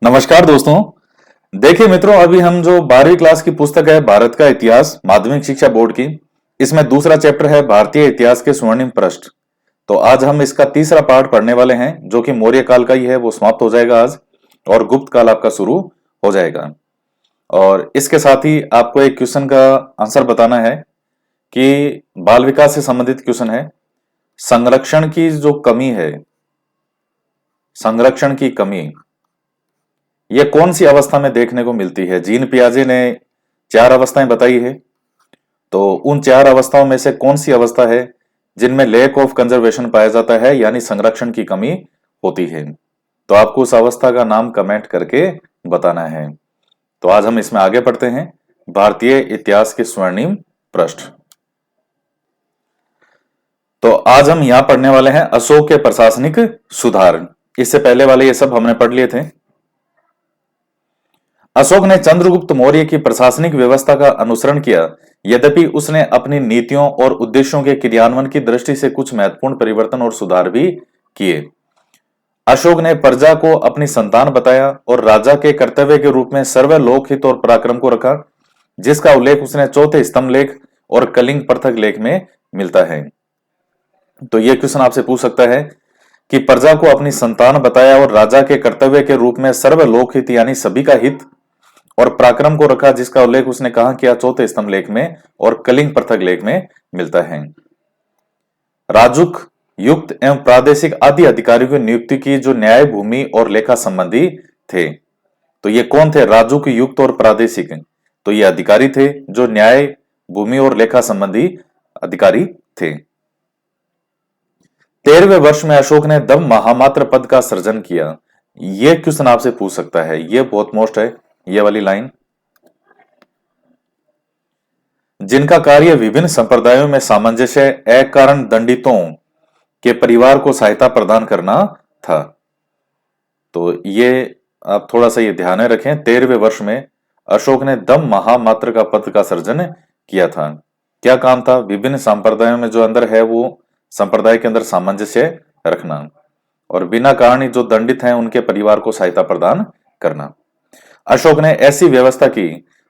नमस्कार दोस्तों। देखिए मित्रों, अभी हम जो 12वीं क्लास की पुस्तक है भारत का इतिहास माध्यमिक शिक्षा बोर्ड की, इसमें दूसरा चैप्टर है भारतीय इतिहास के स्वर्णिम पृष्ठ। तो आज हम इसका तीसरा पार्ट पढ़ने वाले हैं जो कि मौर्य काल का ही है, वो समाप्त हो जाएगा आज और गुप्त काल आपका शुरू हो जाएगा। और इसके साथ ही आपको एक क्वेश्चन का आंसर बताना है कि बाल विकास से संबंधित क्वेश्चन है। संरक्षण की जो कमी है, संरक्षण की कमी ये कौन सी अवस्था में देखने को मिलती है? जीन पियाजे ने चार अवस्थाएं बताई है, तो उन चार अवस्थाओं में से कौन सी अवस्था है जिनमें लैक ऑफ कंजर्वेशन पाया जाता है, यानी संरक्षण की कमी होती है? तो आपको उस अवस्था का नाम कमेंट करके बताना है। तो आज हम इसमें आगे बढ़ते हैं। भारतीय इतिहास के स्वर्णिम पृष्ठ। तो आज हम यहां पढ़ने वाले हैं अशोक के प्रशासनिक सुधार। इससे पहले वाले ये सब हमने पढ़ लिए थे। अशोक ने चंद्रगुप्त मौर्य की प्रशासनिक व्यवस्था का अनुसरण किया, यद्यपि उसने अपनी नीतियों और उद्देश्यों के क्रियान्वयन की दृष्टि से कुछ महत्वपूर्ण परिवर्तन और सुधार भी किए। अशोक ने प्रजा को अपनी संतान बताया और राजा के कर्तव्य के रूप में सर्व लोकहित और पराक्रम को रखा, जिसका उल्लेख उसने चौथे स्तंभ लेख और कलिंग पृथक लेख में मिलता है। तो यह क्वेश्चन आपसे पूछ सकता है कि प्रजा को अपनी संतान बताया और राजा के कर्तव्य के रूप में सर्व लोकहित यानी सभी का हित और पराक्रम को रखा, जिसका उल्लेख उसने कहा किया चौथे स्तंभ लेख में और कलिंग पृथक लेख में मिलता है। राजुक, युक्त एवं प्रादेशिक आदि अधिकारियों की नियुक्ति की जो न्याय, भूमि और लेखा संबंधी थे। तो ये कौन थे? राजुक, युक्त और प्रादेशिक। तो ये अधिकारी थे जो न्याय, भूमि और लेखा संबंधी अधिकारी थे। 13वें वर्ष में अशोक ने दम महामात्र पद का सृजन किया। यह क्वेश्चन आपसे पूछ सकता है, यह बहुत मोस्ट है, यह वाली लाइन। जिनका कार्य विभिन्न संप्रदायों में सामंजस्य अकारण दंडितों के परिवार को सहायता प्रदान करना था। तो ये आप थोड़ा सा ये ध्यान में रखें। 13वें वर्ष में अशोक ने दम महामात्र का पद का सृजन किया था। क्या काम था? विभिन्न संप्रदायों में जो अंदर है वो संप्रदाय के अंदर सामंजस्य रखना और बिना कारण ही जो दंडित हैं उनके परिवार को सहायता प्रदान करना। अशोक ने ऐसी व्यवस्था की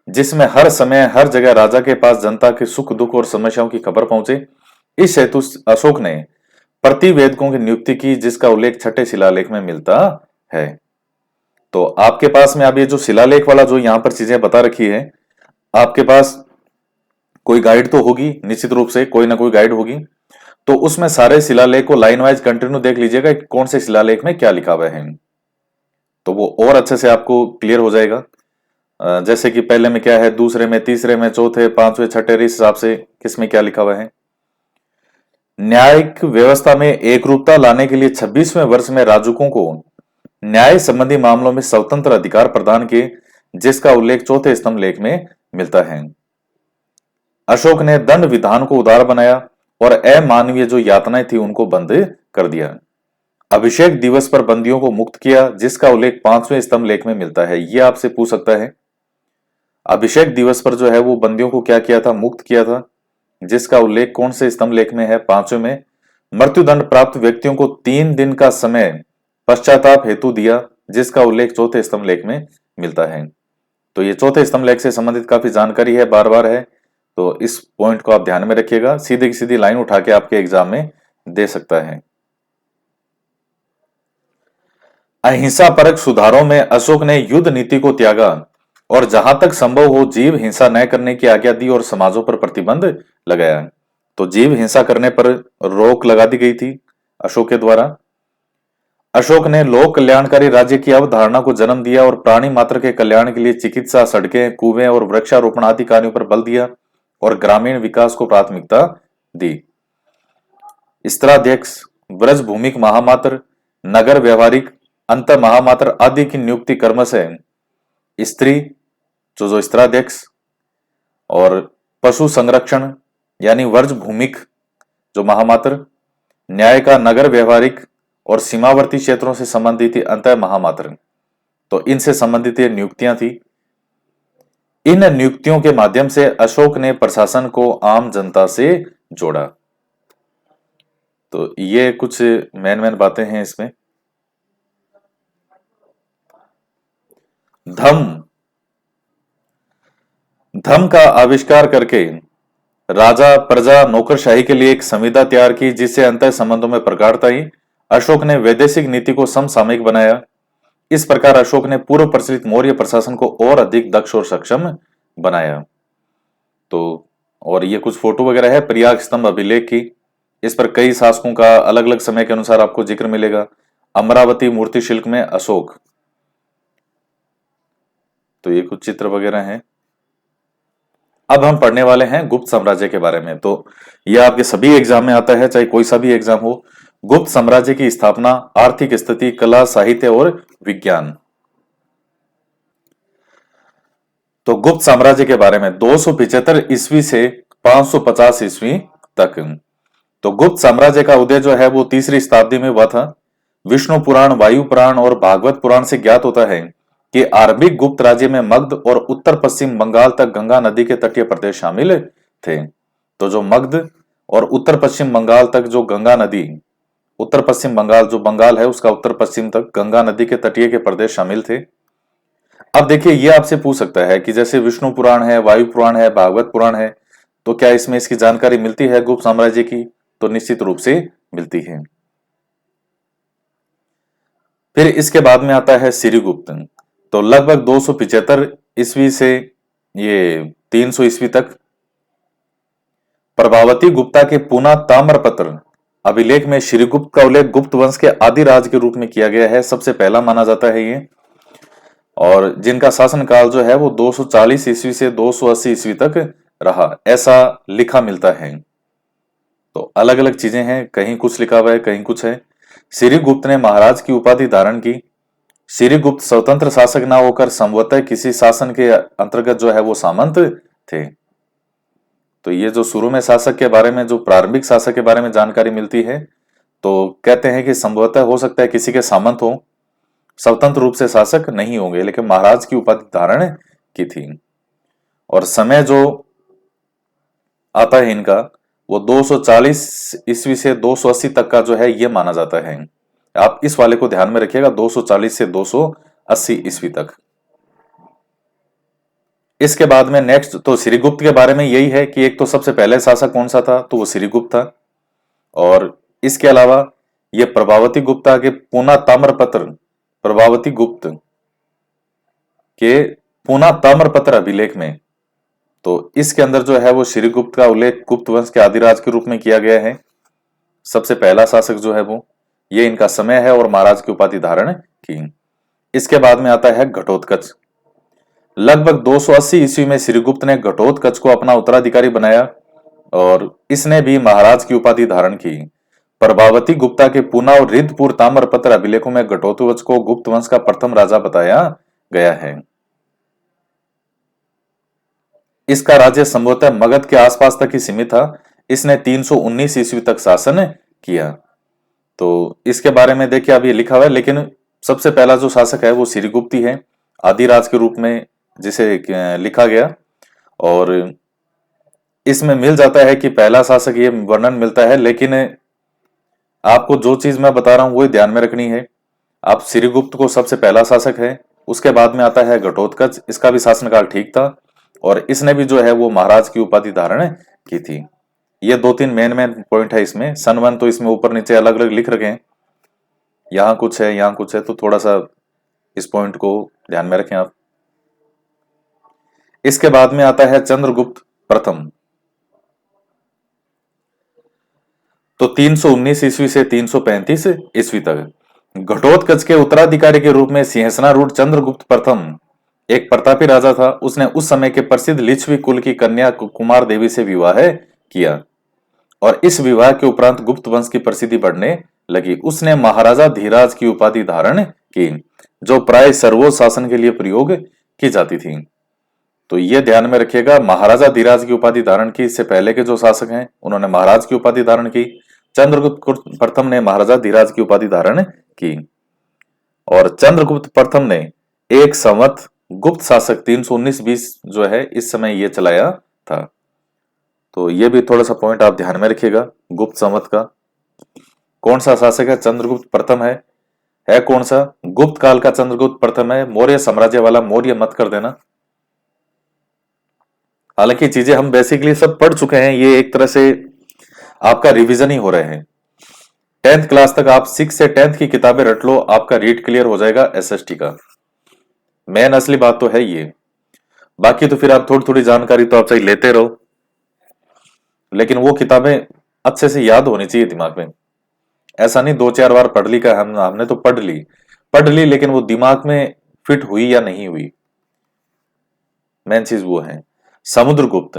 जिसमें हर समय हर जगह राजा के पास जनता के सुख दुख और समस्याओं की खबर पहुंचे। इस हेतु अशोक ने प्रतिवेदकों की नियुक्ति की, जिसका उल्लेख छठे शिलालेख में मिलता है। तो आपके पास में अब ये जो शिलालेख वाला जो यहां पर चीजें बता रखी है, आपके पास कोई गाइड तो होगी, निश्चित रूप से कोई ना कोई गाइड होगी। तो उसमें सारे शिलालेख को लाइन वाइज कंटिन्यू देख लीजिएगा कि कौन से शिलालेख में क्या लिखा हुआ है, तो वो और अच्छे से आपको क्लियर हो जाएगा। जैसे कि पहले में क्या है, दूसरे में, तीसरे में, चौथे, पांचवें, छठे, इस हिसाब से किसमें क्या लिखा हुआ है। न्यायिक व्यवस्था में एकरूपता लाने के लिए 26वें वर्ष में राजुकों को न्याय संबंधी मामलों में स्वतंत्र अधिकार प्रदान किए, जिसका उल्लेख चौथे स्तंभ लेख में मिलता है। अशोक ने दंड विधान को उदार बनाया और अमानवीय जो यातनाएं थी उनको बंद कर दिया। अभिषेक दिवस पर बंदियों को मुक्त किया, जिसका उल्लेख 5वें स्तंभ लेख में मिलता है। यह आपसे पूछ सकता है, अभिषेक दिवस पर जो है वो बंदियों को क्या किया था? मुक्त किया था, जिसका उल्लेख कौन से स्तंभ लेख में है? 5वें में। मृत्युदंड प्राप्त व्यक्तियों को 3 दिन का समय पश्चाताप हेतु दिया, जिसका उल्लेख चौथे स्तंभ लेख में मिलता है। तो ये चौथे स्तंभ लेख से संबंधित काफी जानकारी है, बार बार है, तो इस पॉइंट को आप ध्यान में रखिएगा। सीधी सीधी लाइन उठा के आपके एग्जाम में दे सकता है। अहिंसा परक सुधारों में अशोक ने युद्ध नीति को त्यागा और जहां तक संभव हो जीव हिंसा न करने की आज्ञा दी और समाजों पर प्रतिबंध लगाया। तो जीव हिंसा करने पर रोक लगा दी गई थी अशोक के द्वारा। अशोक ने लोक कल्याणकारी राज्य की अवधारणा को जन्म दिया और प्राणी मात्र के कल्याण के लिए चिकित्सा, सड़कें, कुएं और वृक्षारोपण आदि कार्यों पर बल दिया और ग्रामीण विकास को प्राथमिकता दी। स्त्राध्यक्ष, ब्रज भूमिक महामात्र, नगर व्यवहारिक, अंत महामात्र आदि की नियुक्ति कर्मशः स्त्री जो स्त्राध्यक्ष और पशु संरक्षण यानी वर्ज भूमिक जो महामात्र, न्याय का नगर व्यवहारिक और सीमावर्ती क्षेत्रों से संबंधित थी अंत महामात्र। तो इनसे संबंधित ये नियुक्तियां थी। इन नियुक्तियों के माध्यम से अशोक ने प्रशासन को आम जनता से जोड़ा। तो ये कुछ मेन मेन बातें हैं इसमें। धम धम का आविष्कार करके राजा प्रजा नौकरशाही के लिए एक संविदा तैयार की, जिससे अंतः संबंधों में प्रगाढ़ता आई। अशोक ने वैदेशिक नीति को समसामयिक बनाया। इस प्रकार अशोक ने पूर्व प्रचलित मौर्य प्रशासन को और अधिक दक्ष और सक्षम बनाया। तो और ये कुछ फोटो वगैरह है प्रयाग स्तंभ अभिलेख की। इस पर कई शासकों का अलग अलग समय के अनुसार आपको जिक्र मिलेगा। अमरावती मूर्ति शिल्प में अशोक, तो ये कुछ चित्र वगैरह हैं। अब हम पढ़ने वाले हैं गुप्त साम्राज्य के बारे में। तो यह आपके सभी एग्जाम में आता है, चाहे कोई सा भी एग्जाम हो। गुप्त साम्राज्य की स्थापना, आर्थिक स्थिति, कला, साहित्य और विज्ञान। तो गुप्त साम्राज्य के बारे में 275 ईस्वी से 550 ईस्वी तक। तो गुप्त साम्राज्य का उदय जो है वो 3री शताब्दी में हुआ था। विष्णु पुराण, वायु पुराण और भागवत पुराण से ज्ञात होता है कि आरंभिक गुप्त राज्य में मगध और उत्तर पश्चिम बंगाल तक गंगा नदी के तटीय प्रदेश शामिल थे। तो जो मगध और उत्तर पश्चिम बंगाल तक जो गंगा नदी, उत्तर पश्चिम बंगाल जो बंगाल है उसका उत्तर पश्चिम तक गंगा नदी के तटीय के प्रदेश शामिल थे। अब देखिए ये आपसे पूछ सकता है कि जैसे विष्णु पुराण है, वायु पुराण है, भागवत पुराण है, तो क्या इसमें इसकी जानकारी मिलती है गुप्त साम्राज्य की? तो निश्चित रूप से मिलती है। फिर इसके बाद में आता है श्रीगुप्त। तो लगभग 275 ईस्वी से ये 300 ईस्वी तक प्रभावती गुप्ता के पूना ताम्रपत्र अभिलेख में श्रीगुप्त का उल्लेख गुप्त वंश के आदि राज के रूप में किया गया है। सबसे पहला माना जाता है ये, और जिनका शासनकाल जो है वो 240 ईस्वी से 280 ईस्वी तक रहा, ऐसा लिखा मिलता है। तो अलग अलग चीजें हैं, कहीं कुछ लिखा हुआ है, कहीं कुछ है। श्रीगुप्त ने महाराज की उपाधि धारण की। श्रीगुप्त स्वतंत्र शासक ना होकर संभवतः किसी शासन के अंतर्गत जो है वो सामंत थे। तो ये जो शुरू में शासक के बारे में, जो प्रारंभिक शासक के बारे में जानकारी मिलती है, तो कहते हैं कि संभवतः हो सकता है किसी के सामंत हो, स्वतंत्र रूप से शासक नहीं होंगे, लेकिन महाराज की उपाधि धारण की थी। और समय जो आता है इनका वो 240 ईस्वी से 280 तक का जो है ये माना जाता है। आप इस वाले को ध्यान में रखिएगा, 240 से 280 ईस्वी तक। इसके बाद में नेक्स्ट तो श्रीगुप्त के बारे में यही है कि एक तो सबसे पहले शासक कौन सा था, तो वो श्रीगुप्त था। और इसके अलावा ये प्रभावती गुप्ता के पूना ताम्रपत्र, प्रभावती गुप्त के पूना ताम्रपत्र अभिलेख में, तो इसके अंदर जो है वो श्रीगुप्त का उल्लेख गुप्त वंश के आदिराज के रूप में किया गया है। सबसे पहला शासक जो है वो, ये इनका समय है और महाराज की उपाधि धारण की। इसके बाद में आता है घटोत्कच। लगभग 280 ईस्वी में श्रीगुप्त ने घटोत्कच को अपना उत्तराधिकारी बनाया और इसने भी महाराज की उपाधि धारण की। प्रभावती गुप्ता के पूना और रिद्धपुर ताम्रपत्र अभिलेखों में घटोत्कच को गुप्त वंश का प्रथम राजा बताया गया है। इसका राज्य संभवतः मगध के आसपास तक ही सीमित था। इसने 319 ईस्वी तक शासन किया। तो इसके बारे में देखिए अब ये लिखा हुआ है, लेकिन सबसे पहला जो शासक है वो श्रीगुप्त ही है, आदिराज के रूप में जिसे लिखा गया। और इसमें मिल जाता है कि पहला शासक ये वर्णन मिलता है, लेकिन आपको जो चीज मैं बता रहा हूं वो ध्यान में रखनी है। आप श्रीगुप्त को सबसे पहला शासक है, उसके बाद में आता है घटोत्कच, इसका भी शासनकाल ठीक था और इसने भी जो है वो महाराज की उपाधि धारण की थी। ये 2-3 मेन पॉइंट है इसमें। सन 1 तो इसमें ऊपर नीचे अलग अलग लिख रखे हैं, यहां कुछ है यहां कुछ है, तो थोड़ा सा इस पॉइंट को ध्यान में रखें आप। इसके बाद में आता है चंद्रगुप्त प्रथम। तो 319 ईस्वी से 335 ईस्वी तक घटोत्कच के उत्तराधिकारी के रूप में सिंहासनारूढ़ चंद्रगुप्त प्रथम एक प्रतापी राजा था। उसने उस समय के प्रसिद्ध लिच्छवी कुल की कन्या कुमार देवी से विवाह किया और इस विवाह के उपरांत गुप्त वंश की प्रसिद्धि बढ़ने लगी। उसने महाराजा धीराज की उपाधि धारण की, जो प्राय सर्वोच्च शासन के लिए प्रयोग की जाती थी। तो यह ध्यान में रखिएगा, महाराजा धीराज की उपाधि धारण की। इससे पहले के जो शासक हैं उन्होंने महाराज की उपाधि धारण की। चंद्रगुप्त प्रथम ने महाराजा धीराज की उपाधि धारण की और चंद्रगुप्त प्रथम ने एक संवत गुप्त शासक 319-20 जो है इस समय ये चलाया था। तो ये भी थोड़ा सा पॉइंट आप ध्यान में रखिएगा। गुप्त संवत का कौन सा शासक है? चंद्रगुप्त प्रथम है। है कौन सा? गुप्त काल का चंद्रगुप्त प्रथम है। मौर्य साम्राज्य वाला मौर्य मत कर देना। हालांकि चीजें हम बेसिकली सब पढ़ चुके हैं, ये एक तरह से आपका रिवीजन ही हो रहे हैं। 10th क्लास तक आप 6 से 10th की किताबें रट लो, आपका रीड क्लियर हो जाएगा एसएसटी का। मेन असली बात तो है ये। बाकी तो फिर आप थोड़ी थोड़ी जानकारी तो आप चाहिए लेते रहो, लेकिन वो किताबें अच्छे से याद होनी चाहिए दिमाग में। ऐसा नहीं 2-4 बार पढ़ ली का, हमने तो पढ़ ली लेकिन वो दिमाग में फिट हुई या नहीं हुई, मेन चीज वो है। समुद्रगुप्त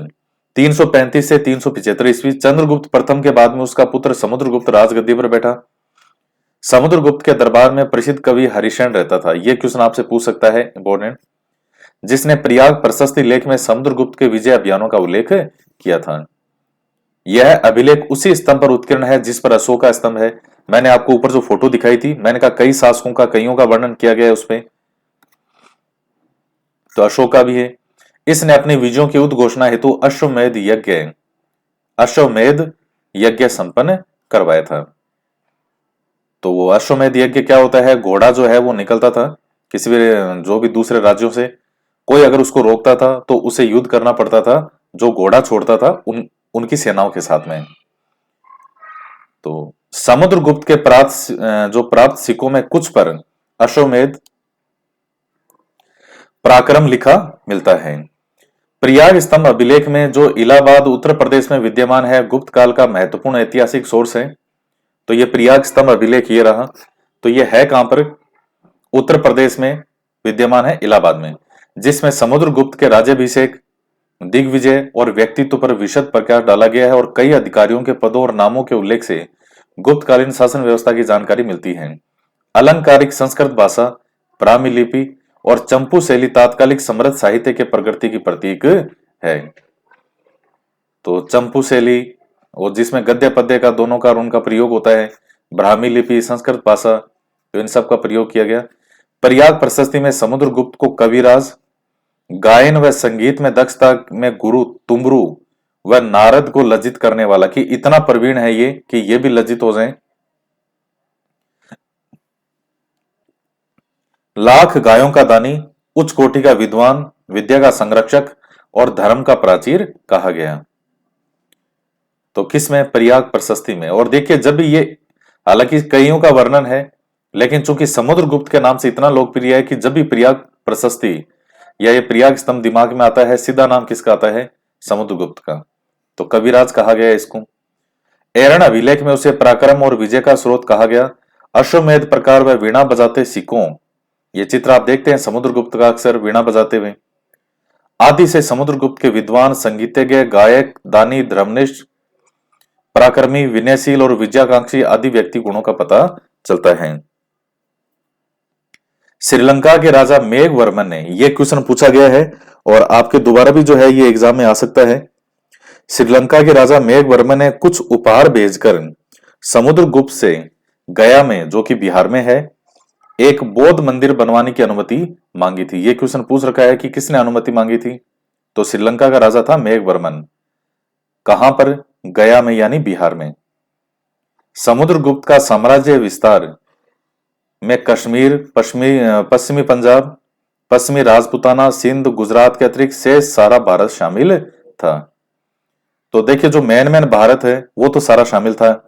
335 से 375 ईस्वी, चंद्रगुप्त प्रथम के बाद में उसका पुत्र समुद्रगुप्त राजगद्दी पर बैठा। समुद्रगुप्त के दरबार में प्रसिद्ध कवि हरिशैन रहता था। यह क्वेश्चन आपसे पूछ सकता है, इंपॉर्टेंट, जिसने प्रयाग प्रशस्ति लेख में समुद्रगुप्त के विजय अभियानों का उल्लेख किया था। यह अभिलेख उसी स्तंभ पर उत्कीर्ण है जिस पर अशोक का स्तंभ है। मैंने आपको ऊपर जो फोटो दिखाई थी, मैंने कहा कई शासकों का, कईयों का वर्णन किया गया है उसमें, तो अशोक का भी है। इसने अपनी विजयों की उद्घोषणा हेतु अश्वमेध यज्ञ संपन्न करवाया था। तो वो अश्वमेध यज्ञ क्या होता है? घोड़ा जो है वो निकलता था किसी भी, जो भी दूसरे राज्यों से कोई अगर उसको रोकता था तो उसे युद्ध करना पड़ता था, जो घोड़ा छोड़ता था उनकी सेनाओं के साथ में। तो समुद्रगुप्त के जो प्राप्त सिक्कों में कुछ पर अश्वमेध पराक्रम लिखा मिलता है। प्रयाग स्तंभ अभिलेख में जो इलाहाबाद उत्तर प्रदेश में विद्यमान है, गुप्त काल का महत्वपूर्ण ऐतिहासिक सोर्स है। तो ये प्रयाग स्तंभ अभिलेख ये रहा। तो ये है कहां पर? उत्तर प्रदेश में विद्यमान है, इलाहाबाद में, जिसमें समुद्रगुप्त के राज्याभिषेक, दिग्विजय और व्यक्तित्व पर विशद प्रकाश डाला गया है और कई अधिकारियों के पदों और नामों के उल्लेख से गुप्तकालीन शासन व्यवस्था की जानकारी मिलती है। अलंकारिक संस्कृत भाषा, ब्राह्मी लिपि और चंपू शैली तात्कालिक समृद्ध साहित्य के प्रगति की प्रतीक है। तो चंपू शैली, और जिसमें गद्य पद्य का दोनों का उनका प्रयोग होता है, ब्राह्मी लिपि, संस्कृत भाषा, तो इन सब का प्रयोग किया गया। प्रयाग प्रशस्ति में समुद्रगुप्त को कविराज, गायन व संगीत में दक्षता में गुरु तुमरु व नारद को लज्जित करने वाला, कि इतना प्रवीण है ये कि ये भी लज्जित हो जाएं, लाख गायों का दानी, उच्च कोटि का विद्वान, विद्या का संरक्षक और धर्म का प्राचीर कहा गया। तो किसमें? प्रयाग प्रशस्ति में। और देखिए जब भी ये, हालांकि कईयों का वर्णन है, लेकिन चूंकि समुद्रगुप्त के नाम से इतना लोकप्रिय है कि जब भी प्रयाग प्रशस्ति या ये प्रयाग स्तंभ दिमाग में आता है, सीधा नाम किसका आता है? समुद्रगुप्त का। तो कविराज कहा गया इसको। एरण अभिलेख में उसे पराक्रम और विजय का स्रोत कहा गया। अश्वमेध प्रकार व वीणा बजाते सिक्कों, ये चित्र आप देखते हैं समुद्रगुप्त का अक्सर वीणा बजाते हुए। आदि से समुद्रगुप्त के विद्वान, संगीतज्ञ, गायक, दानी, धर्मनिष्ठ, पराक्रमी, विनयशील और विजयाकांक्षी आदि व्यक्ति गुणों का पता चलता है। श्रीलंका के राजा मेघवर्मन ने, यह क्वेश्चन पूछा गया है और आपके दोबारा भी जो है ये एग्जाम में आ सकता है। श्रीलंका के राजा मेघवर्मन ने कुछ उपहार भेजकर समुद्रगुप्त से गया में, जो कि बिहार में है, एक बौद्ध मंदिर बनवाने की अनुमति मांगी थी। यह क्वेश्चन पूछ रखा है कि किसने अनुमति मांगी थी? तो श्रीलंका का राजा था मेघवर्मन। कहां पर? गया में, यानी बिहार में। समुद्रगुप्त का साम्राज्य विस्तार में कश्मीर, पश्चिमी पंजाब, पश्चिमी राजपुताना, सिंध, गुजरात के अतिरिक्त शेष सारा भारत शामिल था। तो देखिए जो मेन भारत है वो तो सारा शामिल था।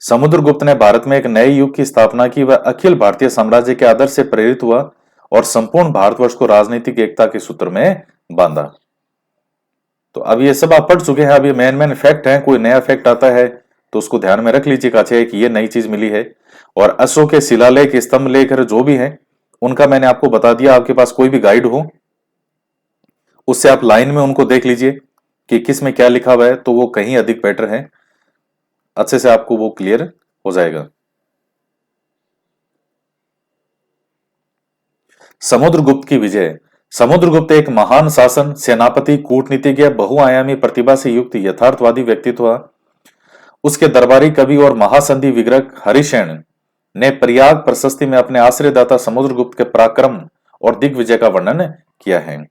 समुद्रगुप्त ने भारत में एक नए युग की स्थापना की। वह अखिल भारतीय साम्राज्य के आदर्श से प्रेरित हुआ और संपूर्ण भारतवर्ष को राजनीतिक एकता के सूत्र में बांधा। तो अब ये सब आप पढ़ चुके हैं। अब ये मेन फैक्ट है, कोई नया फैक्ट आता है तो उसको ध्यान में रख लीजिएगा कि ये नई चीज मिली है। और अशोक के शिलालेख, स्तंभ लेख जो भी है उनका मैंने आपको बता दिया। आपके पास कोई भी गाइड हो उससे आप लाइन में उनको देख लीजिए कि किस में क्या लिखा हुआ है, तो वो कहीं अधिक बेटर है, अच्छे से आपको वो क्लियर हो जाएगा। समुद्रगुप्त की विजय। समुद्रगुप्त एक महान शासन, सेनापति, कूटनीतिज्ञ, बहुआयामी प्रतिभा से युक्त यथार्थवादी व्यक्तित्व था। उसके दरबारी कवि और महासंधि विग्रह हरिशैन ने प्रयाग प्रशस्ति में अपने आश्रयदाता समुद्रगुप्त के पराक्रम और दिग्विजय का वर्णन किया है।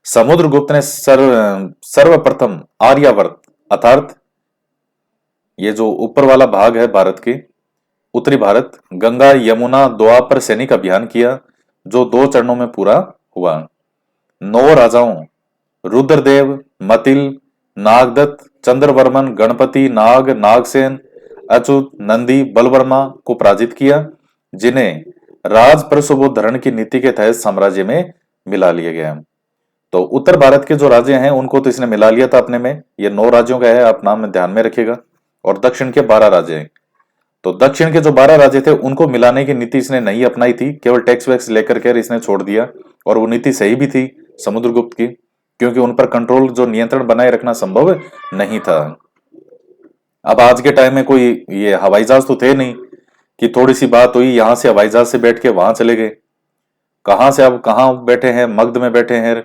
समुद्रगुप्त ने सर्वप्रथम आर्यावर्त, अर्थात ये जो ऊपर वाला भाग है भारत के, उत्तरी भारत, गंगा यमुना दोआ पर सैनिक अभियान किया, जो 2 चरणों में पूरा हुआ। 9 राजाओं रुद्रदेव, मतिल, नागदत्त, चंद्रवर्मन, गणपति, नाग, नागसेन, अच्युत, नंदी, बलवर्मा को पराजित किया, जिन्हें राज प्रसवोद्धरण की नीति के तहत साम्राज्य में मिला लिया गया। तो उत्तर भारत के जो राज्य हैं उनको तो इसने मिला लिया था अपने में, ये 9 राज्यों का है, आप नाम में ध्यान में रखिएगा। और दक्षिण के 12 राज्य हैं। तो दक्षिण के जो 12 राज्य थे उनको मिलाने की नीति इसने नहीं अपनाई थी, केवल टैक्स वैक्स लेकर के इसने छोड़ दिया। और वो नीति सही भी थी समुद्रगुप्त की, क्योंकि उन पर कंट्रोल, जो नियंत्रण बनाए रखना संभव नहीं था। अब आज के टाइम में कोई ये हवाई जहाज तो थे नहीं कि थोड़ी सी बात हुई यहां से हवाई जहाज से बैठ के वहां चले गए। कहां से अब कहां बैठे हैं, मगध में बैठे हैं,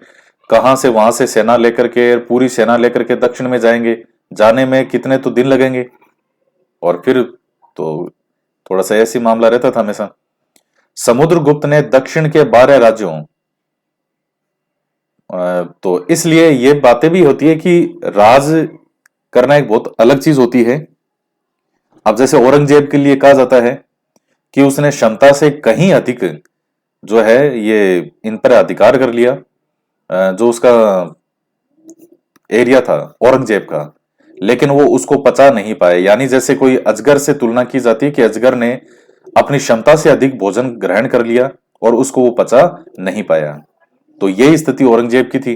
कहां से वहां से सेना लेकर के, पूरी सेना लेकर के दक्षिण में जाएंगे, जाने में कितने तो दिन लगेंगे। और फिर तो थोड़ा सा ऐसी मामला रहता था हमेशा। समुद्रगुप्त ने दक्षिण के 12 राज्यों, तो इसलिए ये बातें भी होती है कि राज करना एक बहुत अलग चीज होती है। अब जैसे औरंगजेब के लिए कहा जाता है कि उसने क्षमता से कहीं अधिक जो है ये इन पर अधिकार कर लिया, जो उसका एरिया था औरंगजेब का, लेकिन वो उसको पचा नहीं पाए। यानी जैसे कोई अजगर से तुलना की जाती है कि अजगर ने अपनी क्षमता से अधिक भोजन ग्रहण कर लिया और उसको वो पचा नहीं पाया। तो यही स्थिति औरंगजेब की थी,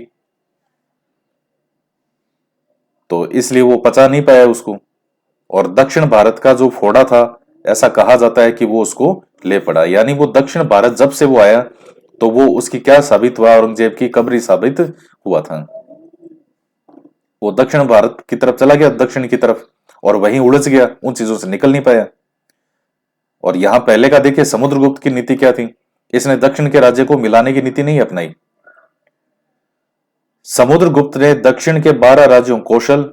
तो इसलिए वो पचा नहीं पाया उसको। और दक्षिण भारत का जो फोड़ा था, ऐसा कहा जाता है कि वो उसको ले पड़ा। यानी वो दक्षिण भारत जब से वो आया तो वो उसकी क्या साबित हुआ, औरंगजेब की कब्र साबित हुआ था। वो दक्षिण भारत की तरफ चला गया, दक्षिण की तरफ, और वहीं उलझ गया, उन चीजों से निकल नहीं पाया। और यहां पहले का देखिए समुद्रगुप्त की नीति क्या थी, इसने दक्षिण के राज्य को मिलाने की नीति नहीं अपनाई। समुद्रगुप्त ने दक्षिण के 12 राज्यों कौशल,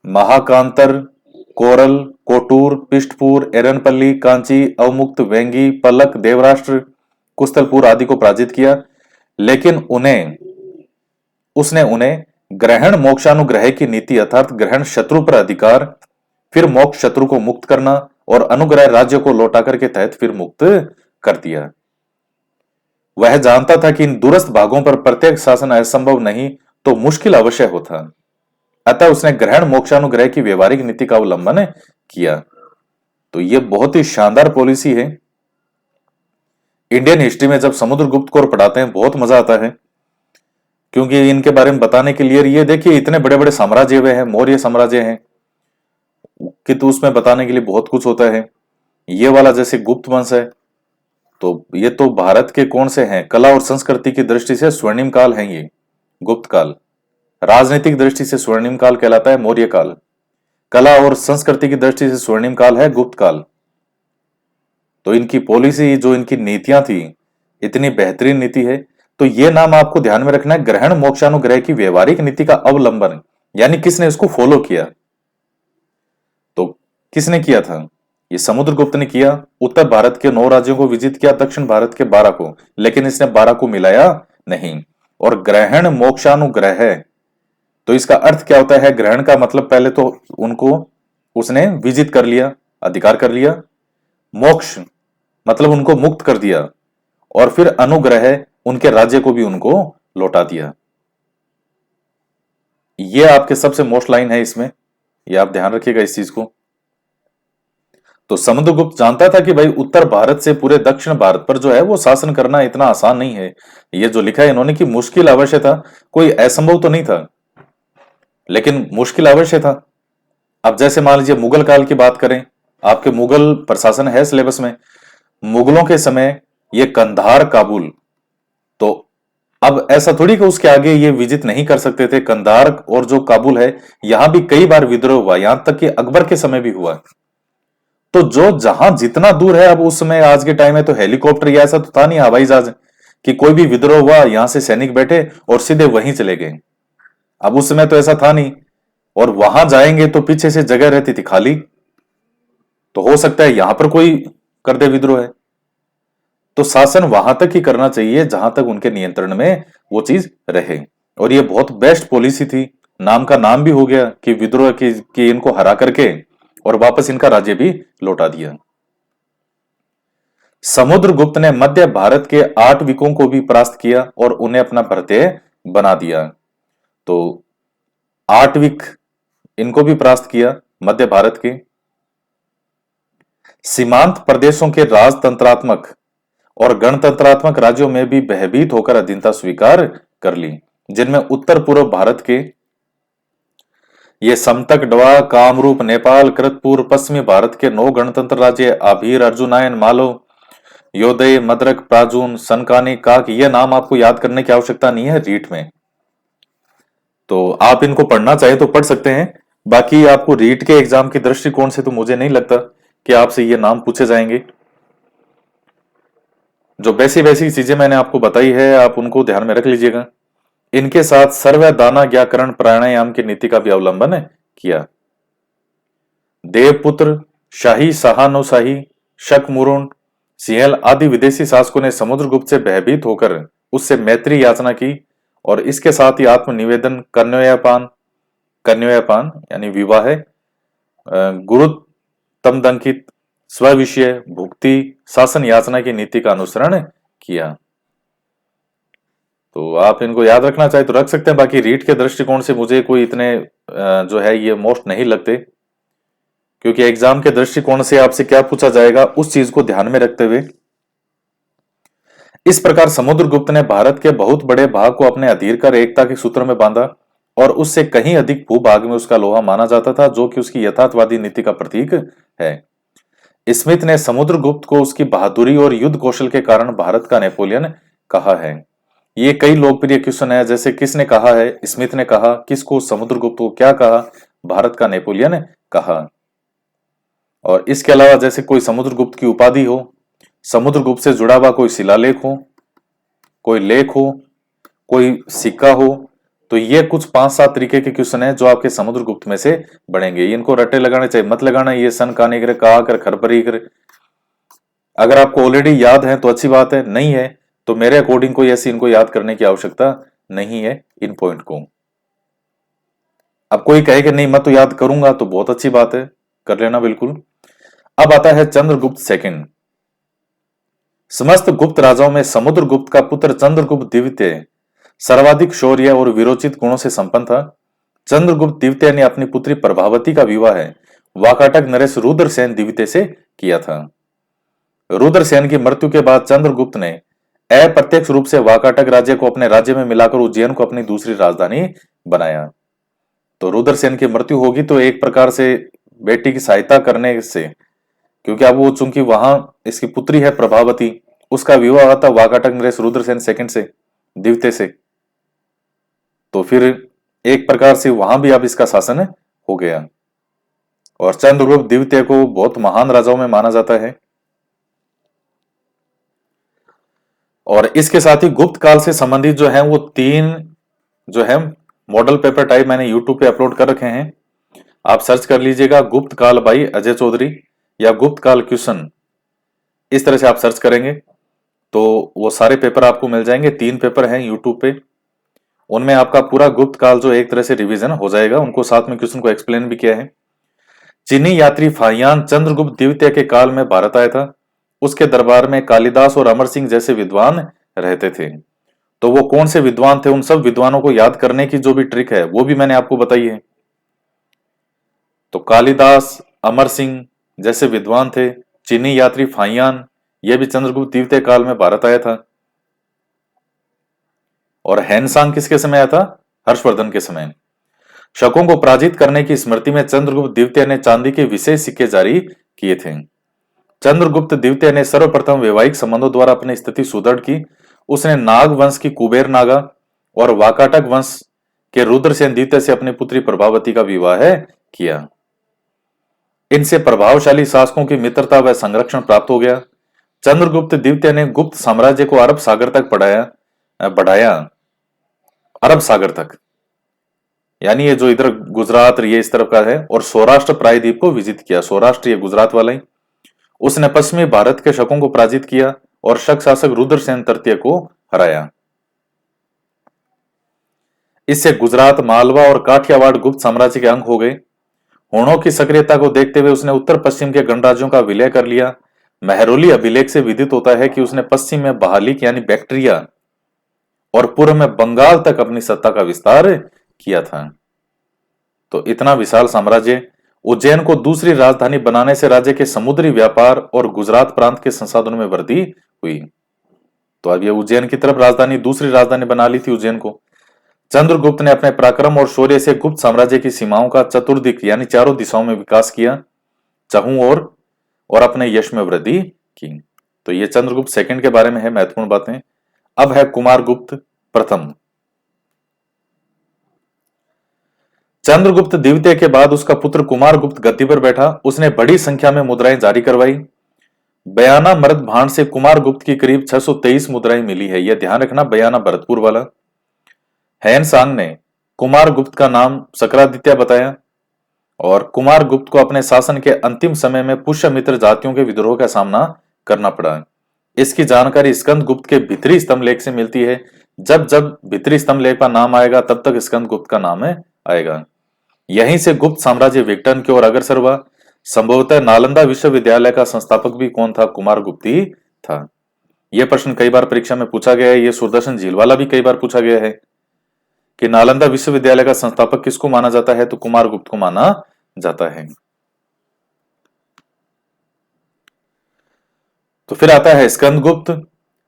महाकांतर, कोरल, कोटूर, पिष्टपुर, एरनपल्ली, कांची, अवमुक्त, वेंगी, पलक, देवराष्ट्र, कुस्तलपुर आदि को पराजित किया। लेकिन उसने उन्हें ग्रहण मोक्षानुग्रह की नीति अर्थात ग्रहण शत्रु पर अधिकार, फिर मोक्ष शत्रु को मुक्त करना और अनुग्रह राज्य को लौटा करके तहत फिर मुक्त कर दिया। वह जानता था कि इन दूरस्थ भागों पर प्रत्येक शासन असंभव नहीं तो मुश्किल अवश्य होता, अतः उसने ग्रहण मोक्षानुग्रह की व्यवहारिक नीति का अवलंबन किया। तो यह बहुत ही शानदार पॉलिसी है। इंडियन हिस्ट्री में जब समुद्रगुप्त को पढ़ाते हैं बहुत मजा आता है, क्योंकि इनके बारे में बताने के लिए ये देखिए इतने बड़े बड़े साम्राज्य हुए हैं, मौर्य साम्राज्य हैं कि तो उसमें बताने के लिए बहुत कुछ होता है। ये वाला जैसे गुप्त वंश है, तो ये तो भारत के कौन से हैं, कला और संस्कृति की दृष्टि से स्वर्णिम काल है ये गुप्त काल। राजनीतिक दृष्टि से स्वर्णिम काल कहलाता है मौर्य काल, कला और संस्कृति की दृष्टि से स्वर्णिम काल है गुप्त काल। तो इनकी पॉलिसी, जो इनकी नीतियां थी, इतनी बेहतरीन नीति है। तो ये नाम आपको ध्यान में रखना है, ग्रहण मोक्षानुग्रह की व्यवहारिक नीति का अवलंबन। यानी किसने इसको फॉलो किया, तो किसने किया था, ये समुद्रगुप्त ने किया। उत्तर भारत के 9 राज्यों को विजित किया, दक्षिण भारत के 12 को, लेकिन इसने 12 को मिलाया नहीं। और ग्रहण मोक्षानुग्रह, तो इसका अर्थ क्या होता है, ग्रहण का मतलब पहले तो उनको उसने विजित कर लिया, अधिकार कर लिया। मोक्ष मतलब उनको मुक्त कर दिया, और फिर अनुग्रह उनके राज्य को भी उनको लौटा दिया। ये आपके सबसे मोस्ट लाइन है इसमें, ये आप ध्यान रखिएगा इस चीज को। तो समुद्रगुप्त जानता था कि भाई उत्तर भारत से पूरे दक्षिण भारत पर जो है वो शासन करना इतना आसान नहीं है। ये जो लिखा है इन्होंने कि मुश्किल अवश्य था, कोई असंभव तो नहीं था, लेकिन मुश्किल अवश्य था। अब जैसे मान लीजिए मुगल काल की बात करें, आपके मुगल प्रशासन है सिलेबस में, मुगलों के समय ये कंधार, काबुल, तो अब ऐसा थोड़ी कि उसके आगे ये विजिट नहीं कर सकते थे। कंधार और जो काबुल है, यहां भी कई बार विद्रोह हुआ, यहां तक कि अकबर के समय भी हुआ। तो जो जहां जितना दूर है, अब उस समय आज के टाइम में तो हेलीकॉप्टर या ऐसा तो था नहीं, हवाई जहाज, कि कोई भी विद्रोह हुआ यहां से सैनिक बैठे और सीधे वहीं चले गए। अब उस समय तो ऐसा था नहीं, और वहां जाएंगे तो पीछे से जगह रहती थी खाली, तो हो सकता है यहां पर कोई कर दे विद्रोह है। तो शासन वहां तक ही करना चाहिए जहां तक उनके नियंत्रण में वो चीज रहे। और ये बहुत बेस्ट पॉलिसी थी, नाम का नाम भी हो गया कि विद्रोह की इनको हरा करके और वापस इनका राज्य भी लौटा दिया। समुद्रगुप्त ने मध्य भारत के 8 विकों को भी परास्त किया और उन्हें अपना भृत्य बना दिया। तो 8 विक इनको भी परास्त किया मध्य भारत के। सीमांत प्रदेशों के राजतंत्रात्मक और गणतंत्रात्मक राज्यों में भी भयभीत होकर अधीनता स्वीकार कर ली, जिनमें उत्तर पूर्व भारत के ये समतक, डवा, कामरूप, नेपाल, कृतपुर, पश्चिमी भारत के 9 गणतंत्र राज्य आभीर, अर्जुनायन, मालो, योदय, मद्रक, प्राजून, सनकानी, काक, ये नाम आपको याद करने की आवश्यकता नहीं है रीट में। तो आप इनको पढ़ना चाहे तो पढ़ सकते हैं। बाकी आपको रीट के एग्जाम के दृष्टिकोण से तो मुझे नहीं लगता कि आपसे ये नाम पूछे जाएंगे। जो वैसी वैसी चीजें मैंने आपको बताई है आप उनको ध्यान में रख लीजिएगा। इनके साथ सर्व दाना ज्ञाकरण प्राणायाम की नीति का भी अवलंबन किया। देवपुत्र, शाही सहानुशाही, शक मुरुण, सिंहल आदि विदेशी शासकों ने समुद्रगुप्त से भयभीत होकर उससे मैत्री याचना की और इसके साथ ही आत्मनिवेदन, कन्योपान कन्योपान यानी विवाह, गुरुत्तम दंकित, स्विषय, भुक्ति, शासन याचना की नीति का अनुसरण किया। तो आप इनको याद रखना चाहे तो रख सकते हैं। बाकी रीट के दृष्टिकोण से मुझे कोई इतने जो है ये मोस्ट नहीं लगते, क्योंकि एग्जाम के दृष्टिकोण से आपसे क्या पूछा जाएगा उस चीज को ध्यान में रखते हुए। इस प्रकार समुद्रगुप्त ने भारत के बहुत बड़े भाग को अपने अधीर कर एकता के सूत्र में बांधा और उससे कहीं अधिक भूभाग में उसका लोहा माना जाता था, जो कि उसकी यथार्थवादी नीति का प्रतीक है। स्मिथ ने समुद्रगुप्त को उसकी बहादुरी और युद्ध कौशल के कारण भारत का नेपोलियन कहा है। ये कई लोकप्रिय क्वेश्चन है, जैसे किसने कहा है, स्मिथ ने कहा, किसको, समुद्रगुप्त को क्या कहा, भारत का नेपोलियन कहा। और इसके अलावा जैसे कोई समुद्रगुप्त की उपाधि हो, समुद्रगुप्त से जुड़ा हुआ कोई शिलालेख हो, कोई लेख हो, कोई सिक्का हो, तो ये कुछ 5-7 तरीके के क्वेश्चन है जो आपके समुद्रगुप्त में से बनेंगे। इनको रटे लगाने चाहिए, मत लगाना ये सन काने कर, कहा कर, खरपरी कर। अगर आपको ऑलरेडी याद है तो अच्छी बात है, नहीं है तो मेरे अकॉर्डिंग कोई ऐसी इनको याद करने की आवश्यकता नहीं है इन पॉइंट को। अब कोई कहे कि नहीं मैं तो याद करूंगा तो बहुत अच्छी बात है, कर लेना बिल्कुल। अब आता है चंद्रगुप्त सेकंड। समस्त गुप्त राजाओं में समुद्रगुप्त का पुत्र चंद्रगुप्त द्वितीय सर्वाधिक शौर्य और वीरोचित गुणों से संपन्न था। चंद्रगुप्त द्वितीय ने अपनी पुत्री प्रभावती का विवाह वाकाटक नरेश रुद्रसेन द्वितीय से किया था। रुद्रसेन की मृत्यु के बाद चंद्रगुप्त ने अप्रत्यक्ष रूप से वाकाटक राज्य को अपने राज्य में मिलाकर उज्जैन को अपनी दूसरी राजधानी बनाया। तो रुद्रसेन की मृत्यु होगी तो एक प्रकार से बेटी की सहायता करने से, क्योंकि अब वो चूंकि वहां इसकी पुत्री है प्रभावती, उसका विवाह हुआ था वाकाटक नरेश रुद्रसेन सेकंड से, द्वितीय से, तो फिर एक प्रकार से वहां भी अब इसका शासन हो गया। और चंद्रगुप्त द्वितीय को बहुत महान राजाओं में माना जाता है। और इसके साथ ही गुप्त काल से संबंधित जो है वो 3 जो है मॉडल पेपर टाइप मैंने यूट्यूब पे अपलोड कर रखे हैं। आप सर्च कर लीजिएगा गुप्त काल बाई अजय चौधरी या गुप्त काल क्वेश्चन, इस तरह से आप सर्च करेंगे तो वो सारे पेपर आपको मिल जाएंगे। 3 पेपर हैं यूट्यूब पे, उनमें आपका पूरा गुप्त काल जो एक तरह से रिवीजन हो जाएगा। उनको साथ में क्वेश्चन को एक्सप्लेन भी किया है। चीनी यात्री फाहियान चंद्रगुप्त द्वितीय के काल में भारत आया था। उसके दरबार में कालिदास और अमर सिंह जैसे विद्वान रहते थे। तो वो कौन से विद्वान थे, उन सब विद्वानों को याद करने की जो भी ट्रिक है वो भी मैंने आपको बताई है। तो कालिदास, अमर सिंह जैसे विद्वान थे, चीनी यात्री फाहियान, यह भी चंद्रगुप्त द्वितीय काल में भारत आया था। और हैनसांग किसके समय आया था? हर्षवर्धन के समय। शकों को पराजित करने की स्मृति में चंद्रगुप्त द्वितीय ने चांदी के विशेष सिक्के जारी किए थे। चंद्रगुप्त द्वितीय ने सर्वप्रथम वैवाहिक संबंधों द्वारा अपनी स्थिति सुदृढ़ की। उसने नाग वंश की कुबेर नागा और वाकाटक वंश के रुद्रसेन द्वितीय से अपनी पुत्री प्रभावती का विवाह किया। इनसे प्रभावशाली शासकों की मित्रता व संरक्षण प्राप्त हो गया। चंद्रगुप्त द्वितीय ने गुप्त साम्राज्य को अरब सागर तक बढ़ाया। अरब सागर तक यानी ये जो इधर गुजरात ये इस तरफ का है, और सौराष्ट्र प्रायद्वीप को विजित किया। सौराष्ट्र ये गुजरात वाला ही। उसने पश्चिमी भारत के शकों को पराजित किया और शक शासक रुद्रसेन तृतीय को हराया। इससे गुजरात, मालवा और काठियावाड़ गुप्त साम्राज्य के अंग हो गए। हुणों की सक्रियता को देखते हुए उसने उत्तर पश्चिम के गणराज्यों का विलय कर लिया। मेहरौली अभिलेख से विदित होता है कि उसने पश्चिम में बहालिक यानी बैक्ट्रिया और पूर्व में बंगाल तक अपनी सत्ता का विस्तार किया था। तो इतना विशाल साम्राज्य उज्जैन को दूसरी राजधानी बनाने से राज्य के समुद्री व्यापार और गुजरात प्रांत के संसाधनों में वृद्धि हुई। तो अब ये उज्जैन की तरफ राजधानी, दूसरी राजधानी बना ली थी उज्जैन को। चंद्रगुप्त ने अपने पराक्रम और शौर्य से गुप्त साम्राज्य की सीमाओं का चतुर्दिक यानी चारों दिशाओं में विकास किया, चहुं और अपने यश में वृद्धि की। तो ये चंद्रगुप्त सेकंड के बारे में है महत्वपूर्ण बातें। अब है कुमारगुप्त प्रथम। चंद्रगुप्त द्वितीय के बाद उसका पुत्र कुमारगुप्त गद्दी पर बैठा। उसने बड़ी संख्या में मुद्राएं जारी करवाई। बयाना मर्द भांड से कुमारगुप्त की करीब 623 मुद्राएं मिली है। यह ध्यान रखना, बयाना भरतपुर वाला। हैन सांग ने कुमारगुप्त का नाम सक्रादित्य बताया और कुमारगुप्त को अपने शासन के अंतिम समय में पुष्यमित्र जातियों के विद्रोह का सामना करना पड़ा। इसकी जानकारी स्कंदगुप्त के भीतरी स्तंभ लेख से मिलती है। जब जब भीतरी स्तंभ लेख का नाम आएगा तब तक स्कंदगुप्त का नाम आएगा। यहीं से गुप्त साम्राज्य विघटन की ओर अग्रसर हुआ। संभवतः नालंदा विश्वविद्यालय का संस्थापक भी कौन था? कुमारगुप्त ही था। यह प्रश्न कई बार परीक्षा में पूछा गया है। यह सुदर्शन झील वाला भी कई बार पूछा गया है कि नालंदा विश्वविद्यालय का संस्थापक किसको माना जाता है? तो कुमारगुप्त को माना जाता है। तो फिर आता है स्कंदगुप्त।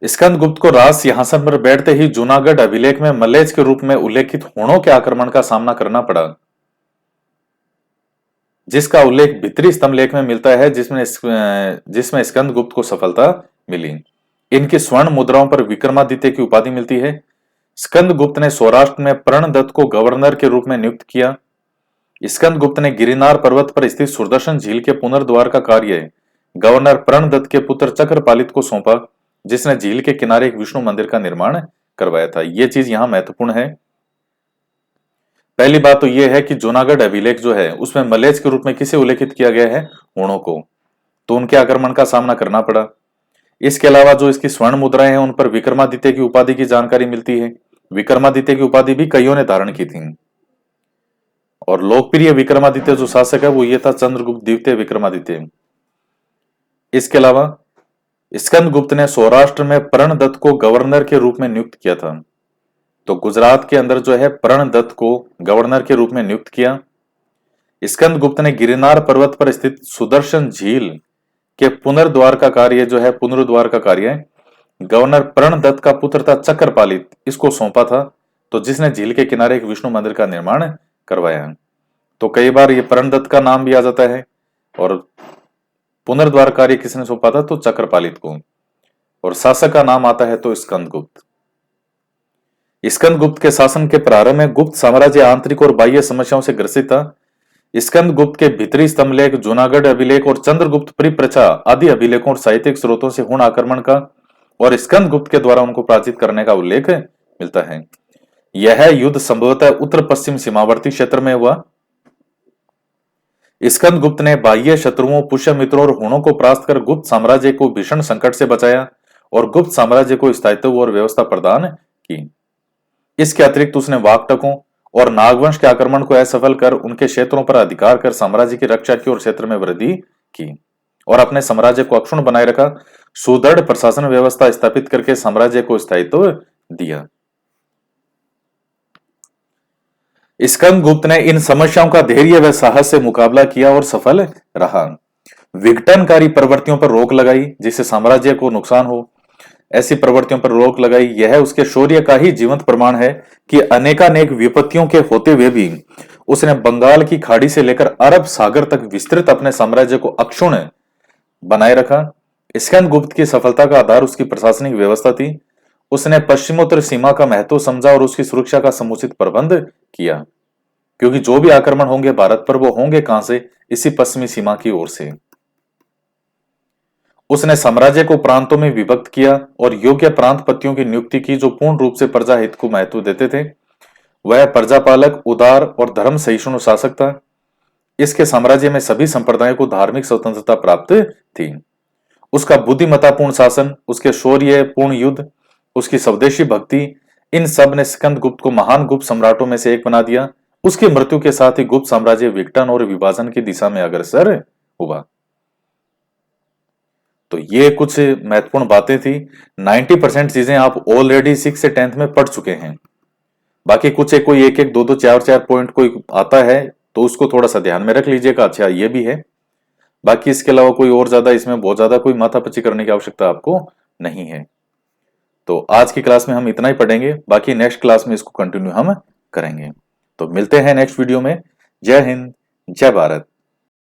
स्कंदगुप्त को राज सिंहासन पर बैठते ही जूनागढ़ अभिलेख में मल्लेज के रूप में उल्लेखित होणों के आक्रमण का सामना करना पड़ा, जिसका उल्लेख भीतरी स्तंभ लेख में मिलता है, जिसमें स्कंदगुप्त को सफलता मिली। इनकी स्वर्ण मुद्राओं पर विक्रमादित्य की उपाधि मिलती है। स्कंदगुप्त ने सौराष्ट्र में प्रणदत्त को गवर्नर के रूप में नियुक्त किया। स्कंदगुप्त ने गिरिनार पर्वत पर स्थित सुदर्शन झील के पुनर्द्वार का कार्य गवर्नर प्रणदत्त के पुत्र चक्रपालित को सौंपा, जिसने झील के किनारे एक विष्णु मंदिर का निर्माण करवाया था। यह चीज यहां महत्वपूर्ण है। पहली बात तो यह है कि जूनागढ़ अभिलेख जो है उसमें मलेच के रूप में किसे उल्लेखित किया गया है? होणों को। तो उनके आक्रमण का सामना करना पड़ा। इसके अलावा जो इसकी स्वर्ण मुद्राएं हैं उन पर विक्रमादित्य की उपाधि की जानकारी मिलती है। विक्रमादित्य की उपाधि भी कईयों ने धारण की थी और लोकप्रिय विक्रमादित्य जो शासक है वो ये था चंद्रगुप्त द्वितीय विक्रमादित्य। इसके अलावा स्कंदगुप्त ने सौराष्ट्र में प्रणदत्त को गवर्नर के रूप में नियुक्त किया था। तो गुजरात के अंदर जो है प्रणदत्त को गवर्नर के रूप में नियुक्त किया। स्कंदगुप्त ने गिरिनार पर्वत पर स्थित सुदर्शन झील के पुनर्द्वार का कार्य गवर्नर प्रणदत्त का पुत्र था चक्रपालित, इसको सौंपा था। तो जिसने झील के किनारे एक विष्णु मंदिर का निर्माण करवाया। तो कई बार ये प्रणदत्त का नाम भी आ जाता है और पुनर्द्वार कार्य किसने सौंपा था? तो चक्रपालित को। और शासक का नाम आता है तो स्कंदगुप्त। स्कंदगुप्त के शासन के प्रारंभ में गुप्त साम्राज्य आंतरिक और बाह्य समस्याओं से ग्रसित था। स्कंदगुप्त के भीतरी स्तंभलेख, जूनागढ़ अभिलेख और चंद्रगुप्त परिप्रचा आदि अभिलेखों और साहित्यिक स्रोतों से हुण आक्रमण का और स्कंदगुप्त के द्वारा उनको पराजित करने का उल्लेख मिलता है। यह युद्ध संभवतः उत्तर पश्चिम सीमावर्ती क्षेत्र में हुआ। स्कंदगुप्त ने बाह्य शत्रुओं, पुष्यमित्रों और हुणों को परास्त कर गुप्त साम्राज्य को भीषण संकट से बचाया और गुप्त साम्राज्य को स्थायित्व और व्यवस्था प्रदान की। इसके अतिरिक्त उसने वाकटकों और नागवंश के आक्रमण को असफल कर उनके क्षेत्रों पर अधिकार कर साम्राज्य की रक्षा की और क्षेत्र में वृद्धि की और अपने साम्राज्य को अक्षुण्ण बनाए रखा। सुदृढ़ प्रशासन व्यवस्था स्थापित करके साम्राज्य को स्थायित्व दिया। स्कंदगुप्त ने इन समस्याओं का धैर्य व साहस से मुकाबला किया और सफल रहा। विघटनकारी प्रवृत्तियों पर रोक लगाई जिससे साम्राज्य को नुकसान हो, ऐसी प्रवृत्तियों पर रोक लगाई। यह उसके शौर्य का ही जीवंत प्रमाण है कि अनेकानेक विपत्तियों के होते हुए भी उसने बंगाल की खाड़ी से लेकर अरब सागर तक विस्तृत अपने साम्राज्य को अक्षुण्ण बनाए रखा। स्कंदगुप्त की सफलता का आधार उसकी प्रशासनिक व्यवस्था थी। उसने पश्चिमोत्तर सीमा का महत्व समझा और उसकी सुरक्षा का समुचित प्रबंध किया, क्योंकि जो भी आक्रमण होंगे भारत पर वो होंगे कहां से? इसी पश्चिमी सीमा की ओर से। उसने साम्राज्य को प्रांतों में विभक्त किया और योग्य प्रांतपतियों की नियुक्ति की जो पूर्ण रूप से प्रजा हित को महत्व देते थे। वह प्रजापालक, उदार और धर्म सहिष्णु शासक था। इसके साम्राज्य में सभी संप्रदायों को धार्मिक स्वतंत्रता प्राप्त थी। उसका बुद्धिमत्तापूर्ण शासन, उसके शौर्य पूर्ण युद्ध, उसकी स्वदेशी भक्ति, इन सब ने स्कंदगुप्त को महान गुप्त सम्राटों में से एक बना दिया। उसकी मृत्यु के साथ ही गुप्त साम्राज्य विघटन और विभाजन की दिशा में अग्रसर हुआ। तो ये कुछ महत्वपूर्ण बातें थी। 90% चीजें आप ऑलरेडी 6 से 10th में पढ़ चुके हैं। बाकी कुछ एक कोई एक एक दो दो चार चार पॉइंट कोई आता है तो उसको थोड़ा सा ध्यान में रख लीजिएगा। अच्छा ये भी है। बाकी इसके अलावा कोई और ज्यादा इसमें बहुत ज्यादा कोई माथापच्ची करने की आवश्यकता आपको नहीं है। तो आज की क्लास में हम इतना ही पढ़ेंगे, बाकी नेक्स्ट क्लास में इसको कंटिन्यू हम करेंगे। तो मिलते हैं नेक्स्ट वीडियो में। जय हिंद, जय भारत।